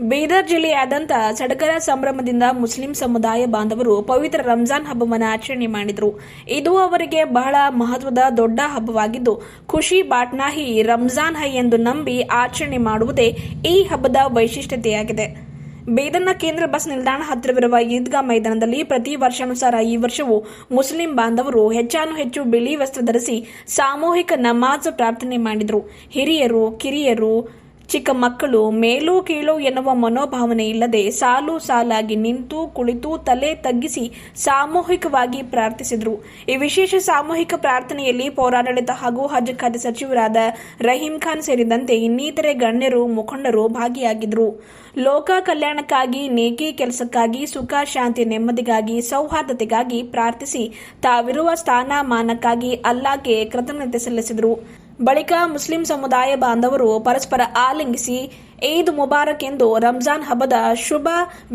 ಬೀದರ್ ಜಿಲ್ಲೆಯಾದ್ಯಂತ ಸಡಗರ ಸಂಭ್ರಮದಿಂದ ಮುಸ್ಲಿಂ ಸಮುದಾಯ ಬಾಂಧವರು ಪವಿತ್ರ ರಂಜಾನ್ ಹಬ್ಬವನ್ನು ಆಚರಣೆ ಮಾಡಿದರು. ಇದು ಅವರಿಗೆ ಬಹಳ ಮಹತ್ವದ ದೊಡ್ಡ ಹಬ್ಬವಾಗಿದ್ದು, ಖುಷಿ ಬಾಟ್ನಾಹಿ ರಂಜಾನ್ ಹೈ ಎಂದು ನಂಬಿ ಆಚರಣೆ ಮಾಡುವುದೇ ಈ ಹಬ್ಬದ ವೈಶಿಷ್ಟ್ಯತೆಯಾಗಿದೆ. ಬೀದರ್ನ ಕೇಂದ್ರ ಬಸ್ ನಿಲ್ದಾಣ ಹತ್ತಿರವಿರುವ ಈದ್ಗಾ ಮೈದಾನದಲ್ಲಿ ಪ್ರತಿ ವರ್ಷಾನುಸಾರ ಈ ವರ್ಷವೂ ಮುಸ್ಲಿಂ ಬಾಂಧವರು ಹೆಚ್ಚಾನುಹೆಚ್ಚು ಬಿಳಿ ವಸ್ತ್ರ ಧರಿಸಿ ಸಾಮೂಹಿಕ ನಮಾಜ್ ಪ್ರಾರ್ಥನೆ ಮಾಡಿದರು. ಹಿರಿಯರು, ಕಿರಿಯರು, ಚಿಕ್ಕ ಮಕ್ಕಳು ಮೇಲೂ ಕೀಳು ಎನ್ನುವ ಮನೋಭಾವನೆ ಇಲ್ಲದೆ ಸಾಲು ಸಾಲಾಗಿ ನಿಂತು ಕುಳಿತು ತಲೆ ತಗ್ಗಿಸಿ ಸಾಮೂಹಿಕವಾಗಿ ಪ್ರಾರ್ಥಿಸಿದರು. ಈ ವಿಶೇಷ ಸಾಮೂಹಿಕ ಪ್ರಾರ್ಥನೆಯಲ್ಲಿ ಪೌರಾಡಳಿತ ಹಾಗೂ ಹಜ್ ಖಾತೆ ಸಚಿವರಾದ ರಹೀಂ ಖಾನ್ ಸೇರಿದಂತೆ ಇನ್ನಿತರೆ ಗಣ್ಯರು, ಮುಖಂಡರು ಭಾಗಿಯಾಗಿದ್ದರು. ಲೋಕ ಕಲ್ಯಾಣಕ್ಕಾಗಿ, ನೇಕಿ ಕೆಲಸಕ್ಕಾಗಿ, ಸುಖ ಶಾಂತಿ ನೆಮ್ಮದಿಗಾಗಿ, ಸೌಹಾರ್ದತೆಗಾಗಿ ಪ್ರಾರ್ಥಿಸಿ ತಾವಿರುವ ಸ್ಥಾನಮಾನಕ್ಕಾಗಿ ಅಲ್ಲಾಹ್ಗೆ ಕೃತಜ್ಞತೆ ಸಲ್ಲಿಸಿದರು. ಬಳಿಕ ಮುಸ್ಲಿಂ ಸಮುದಾಯ ಬಾಂಧವರು ಪರಸ್ಪರ ಆಲಿಂಗಿಸಿ ಈದ್ ಮುಬಾರಕ್ ಎಂದು ರಂಜಾನ್ ಹಬ್ಬದ ಶುಭ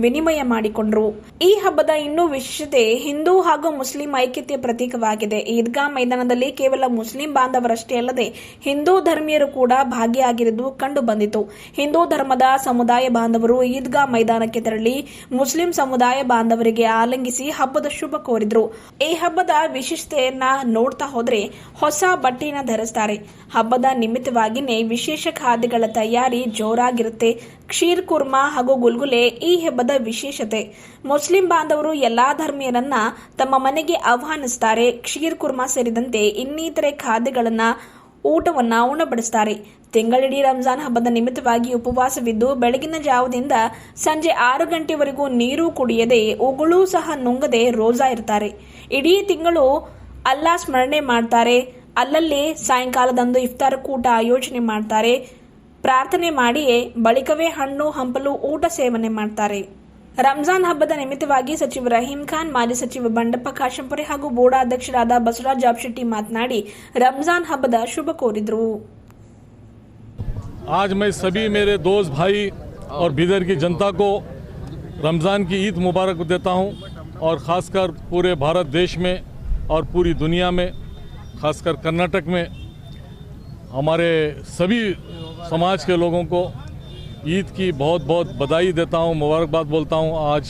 ವಿನಿಮಯ ಮಾಡಿಕೊಂಡರು. ಈ ಹಬ್ಬದ ಇನ್ನೂ ವಿಶೇಷತೆ ಹಿಂದೂ ಹಾಗೂ ಮುಸ್ಲಿಂ ಐಕ್ಯತೆಯ ಪ್ರತೀಕವಾಗಿದೆ. ಈದ್ಗಾ ಮೈದಾನದಲ್ಲಿ ಕೇವಲ ಮುಸ್ಲಿಂ ಬಾಂಧವರಷ್ಟೇ ಅಲ್ಲದೆ ಹಿಂದೂ ಧರ್ಮೀಯರು ಕೂಡ ಭಾಗಿಯಾಗಿರುವುದು ಕಂಡು ಬಂದಿತು. ಹಿಂದೂ ಧರ್ಮದ ಸಮುದಾಯ ಬಾಂಧವರು ಈದ್ಗಾ ಮೈದಾನಕ್ಕೆ ತೆರಳಿ ಮುಸ್ಲಿಂ ಸಮುದಾಯ ಬಾಂಧವರಿಗೆ ಆಲಿಂಗಿಸಿ ಹಬ್ಬದ ಶುಭ ಕೋರಿದ್ರು. ಈ ಹಬ್ಬದ ವಿಶೇಷತೆಯನ್ನ ನೋಡ್ತಾ ಹೋದ್ರೆ ಹೊಸ ಬಟ್ಟೆಯನ್ನು ಧರಿಸ್ತಾರೆ. ಹಬ್ಬದ ನಿಮಿತ್ತವಾಗಿಯೇ ವಿಶೇಷ ಖಾದ್ಯಗಳ ತಯಾರಿ ಜೋರಾಗಿರುತ್ತೆ. ಖೀರ್ ಕುರ್ಮಾ ಹಾಗೂ ಗುಲ್ಗುಲೆ ಈ ಹಬ್ಬದ ವಿಶೇಷತೆ. ಮುಸ್ಲಿಂ ಬಾಂಧವರು ಎಲ್ಲಾ ಧರ್ಮೀಯರನ್ನ ತಮ್ಮ ಮನೆಗೆ ಆಹ್ವಾನಿಸುತ್ತಾರೆ. ಖೀರ್ ಕುರ್ಮಾ ಸೇರಿದಂತೆ ಇನ್ನಿತರೆ ಖಾದ್ಯಗಳನ್ನ ಊಟವನ್ನ ಉಣಬಡಿಸುತ್ತಾರೆ. ತಿಂಗಳಿಡೀ ರಂಜಾನ್ ಹಬ್ಬದ ನಿಮಿತ್ತವಾಗಿ ಉಪವಾಸವಿದ್ದು ಬೆಳಗಿನ ಜಾವದಿಂದ ಸಂಜೆ 6 ಗಂಟೆವರೆಗೂ ನೀರು ಕುಡಿಯದೆ ಉಗುಳು ಸಹ ನುಂಗದೆ ರೋಜಾ ಇರ್ತಾರೆ. ಇಡೀ ತಿಂಗಳು ಅಲ್ಲಾ ಸ್ಮರಣೆ ಮಾಡ್ತಾರೆ. ಅಲ್ಲಲ್ಲಿ ಸಾಯಂಕಾಲದಂದು ಇಫ್ತಾರ್ ಕೂಟ ಆಯೋಜನೆ ಮಾಡ್ತಾರೆ. ಪ್ರಾರ್ಥನೆ ಮಾಡಿಯೇ ಬಳಿಕವೇ ಹಣ್ಣು ಹಂಪಲು ಊಟ ಸೇವನೆ ಮಾಡ್ತಾರೆ. ರಂಜಾನ್ ಹಬ್ಬದ ನಿಮಿತ್ತವಾಗಿ ಸಚಿವ ರಹೀಂ ಖಾನ್, ಮಾಜಿ ಸಚಿವ ಬಂಡಪ್ಪ ಕಾಶಂಪುರೆ ಹಾಗೂ ಬೋರ್ಡ್ ಅಧ್ಯಕ್ಷರಾದ ಬಸವರಾಜ್ ಜಾಬಶೆಟ್ಟಿ ಮಾತನಾಡಿ ರಂಜಾನ್ ಹಬ್ಬದ ಶುಭ ಕೋರಿದರು. आज मैं सभी मेरे दोस्त भाई और बीदर की जनता को रमज़ान की ईद मुबारक देता हूं और ख़ासकर पूरे भारत देश में और पूरी दुनिया में, खासकर कर्नाटक में हमारे सभी समाज के लोगों को ईद की बहुत बहुत बधाई देता हूं, मुबारकबाद बोलता हूं। आज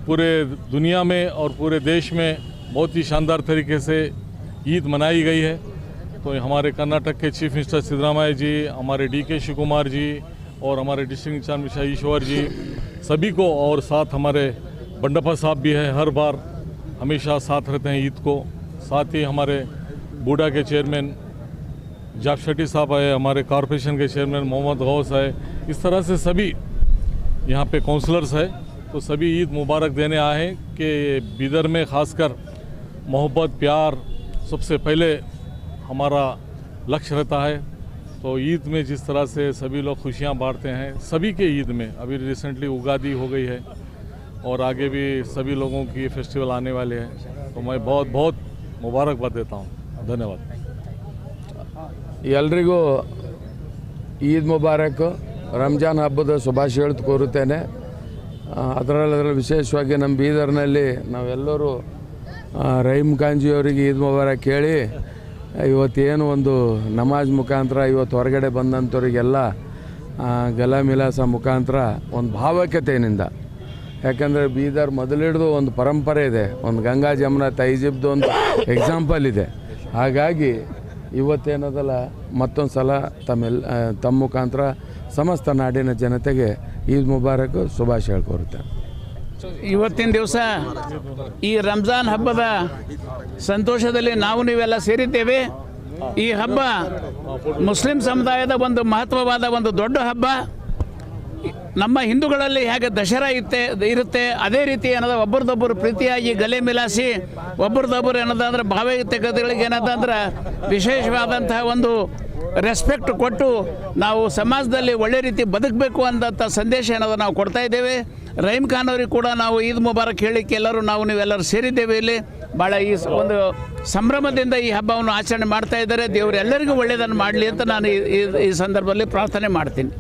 पूरे दुनिया में और पूरे देश में बहुत ही शानदार तरीके से ईद मनाई गई है। तो हमारे कर्नाटक के चीफ मिनिस्टर सिद्धरामैया जी, हमारे DK शिव कुमार जी और हमारे डिस्ट्रिक्ट इंचार्ज मिश्रा ईश्वर जी, सभी को, और साथ हमारे बंडप्पा साहब भी हैं, हर बार हमेशा साथ रहते हैं ईद को। साथ ही हमारे बूढ़ा के चेयरमैन जाबशेट्टी साहब आए, हमारे कॉरपोरेशन के चेयरमैन मोहम्मद गौस आए, इस तरह से सभी यहाँ पे काउंसलर्स है। तो सभी ईद मुबारक देने आए हैं कि बीदर में ख़ासकर मोहब्बत प्यार सबसे पहले हमारा लक्ष्य रहता है। तो ईद में जिस तरह से सभी लोग खुशियाँ बांटते हैं, सभी के ईद में अभी रिसेंटली उगादी हो गई है और आगे भी सभी लोगों की फेस्टिवल आने वाले हैं। तो मैं बहुत बहुत मुबारकबाद देता हूँ। धन्यवाद। ಎಲ್ರಿಗೂ ಈದ್ ಮುಬಾರಕ್, ರಂಜಾನ್ ಹಬ್ಬದ ಶುಭಾಶಯಗಳು ಕೋರುತ್ತೇನೆ. ಅದರಲ್ಲಿ ವಿಶೇಷವಾಗಿ ನಮ್ಮ ಬೀದರ್ನಲ್ಲಿ ನಾವೆಲ್ಲರೂ ರಹೀಂ ಖಾನ್ಜಿಯವರಿಗೆ ಈದ್ ಮುಬಾರಕ್ ಹೇಳಿ ಇವತ್ತೇನು ಒಂದು ನಮಾಜ್ ಮುಖಾಂತರ ಇವತ್ತು ಹೊರಗಡೆ ಬಂದಂಥವ್ರಿಗೆಲ್ಲ ಗಲಾಮಿಲಾಸ ಮುಖಾಂತರ ಒಂದು ಭಾವೈಕ್ಯತೆಯಿಂದ, ಯಾಕಂದರೆ ಬೀದರ್ ಮೊದಲಿಡ್ದು ಒಂದು ಪರಂಪರೆ ಇದೆ, ಒಂದು ಗಂಗಾ ಜಮುನಾ ತೈಜಿಬ್ದು ಒಂದು ಎಕ್ಸಾಂಪಲ್ ಇದೆ. ಹಾಗಾಗಿ ಇವತ್ತೇನದಲ್ಲ ಮತ್ತೊಂದು ಸಲ ತಮ್ಮ ಮುಖಾಂತರ ಸಮಸ್ತ ನಾಡಿನ ಜನತೆಗೆ ಈದ್ ಮುಬಾರಕ್ ಶುಭಾಶಯ ಕೋರುತ್ತೆ. ಇವತ್ತಿನ ದಿವಸ ಈ ರಂಜಾನ್ ಹಬ್ಬದ ಸಂತೋಷದಲ್ಲಿ ನಾವು ನೀವೆಲ್ಲ ಸೇರಿದ್ದೇವೆ. ಈ ಹಬ್ಬ ಮುಸ್ಲಿಂ ಸಮುದಾಯದ ಒಂದು ಮಹತ್ವವಾದ ಒಂದು ದೊಡ್ಡ ಹಬ್ಬ. ನಮ್ಮ ಹಿಂದೂಗಳಲ್ಲಿ ಹೇಗೆ ದಸರಾ ಇರುತ್ತೆ ಅದೇ ರೀತಿ ಏನದ ಒಬ್ಬರದೊಬ್ಬರು ಪ್ರೀತಿಯಾಗಿ ಗಲೆ ಮಿಲಾಸಿ ಒಬ್ಬರದೊಬ್ಬರು ಏನದಂದ್ರೆ ಭಾವೈಕ್ಯತೆಗಳಿಗೆ ಏನದಂದ್ರೆ ವಿಶೇಷವಾದಂತಹ ಒಂದು ರೆಸ್ಪೆಕ್ಟ್ ಕೊಟ್ಟು ನಾವು ಸಮಾಜದಲ್ಲಿ ಒಳ್ಳೆ ರೀತಿ ಬದುಕಬೇಕು ಅನ್ನೋಂಥ ಸಂದೇಶ ಏನದ ನಾವು ಕೊಡ್ತಾ ಇದ್ದೇವೆ. ರಹೀಂ ಖಾನ್ ಅವ್ರಿಗೆ ಕೂಡ ನಾವು ಈದ್ ಮುಬಾರಕ್ ಹೇಳಿಕ್ಕೆ ಎಲ್ಲರೂ ನೀವೆಲ್ಲರೂ ಸೇರಿದ್ದೇವೆ. ಇಲ್ಲಿ ಭಾಳ ಈ ಒಂದು ಸಂಭ್ರಮದಿಂದ ಈ ಹಬ್ಬವನ್ನು ಆಚರಣೆ ಮಾಡ್ತಾ ಇದ್ದಾರೆ. ದೇವರು ಎಲ್ಲರಿಗೂ ಒಳ್ಳೆಯದನ್ನು ಮಾಡಲಿ ಅಂತ ನಾನು ಈ ಸಂದರ್ಭದಲ್ಲಿ ಪ್ರಾರ್ಥನೆ ಮಾಡ್ತೀನಿ.